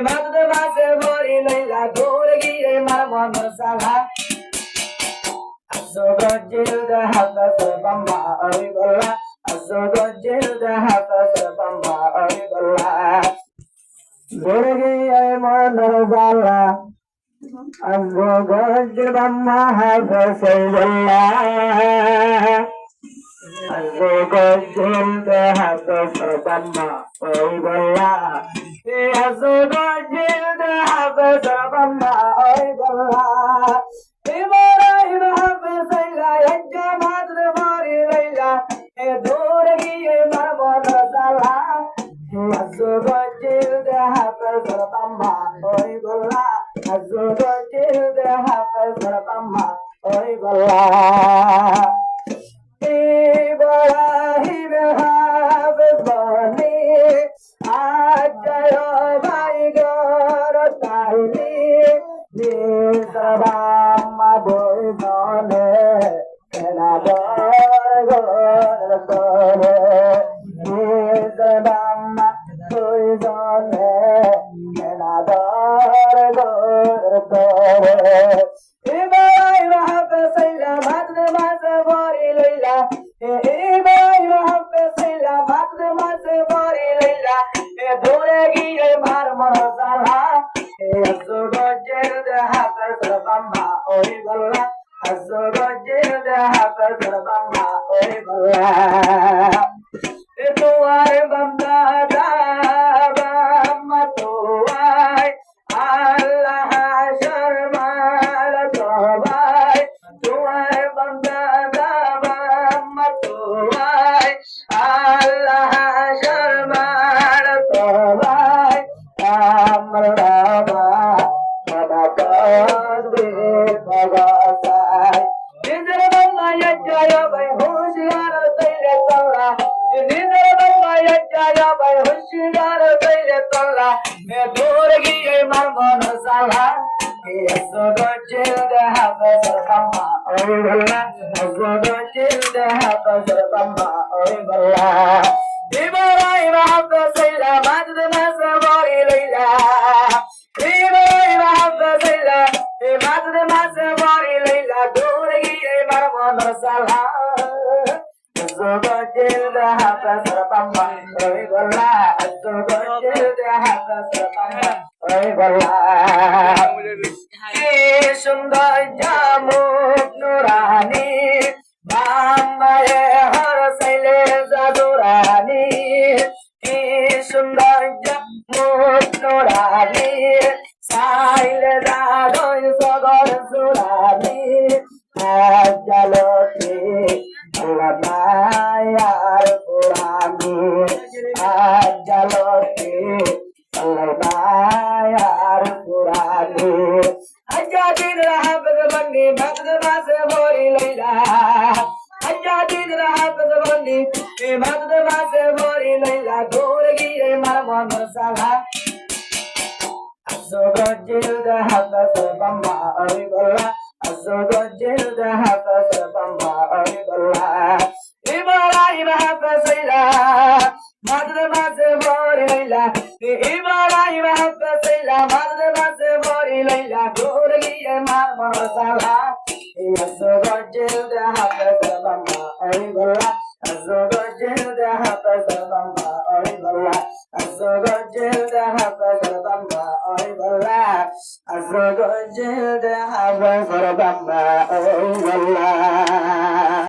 মাদুর মাঝে ভরি লইলা দৌড়ে গিয়ে মার মন সালা Azogajil the hatas bamba ariballa Azogajil the hatas bamba ariballa Durgi ay manazala Azogajil bamba hatas ariballa Azogajil the hatas bamba ariballa Azogajil the hatas bamba ariballa Azragajil the Habba Bamba, oh Allah.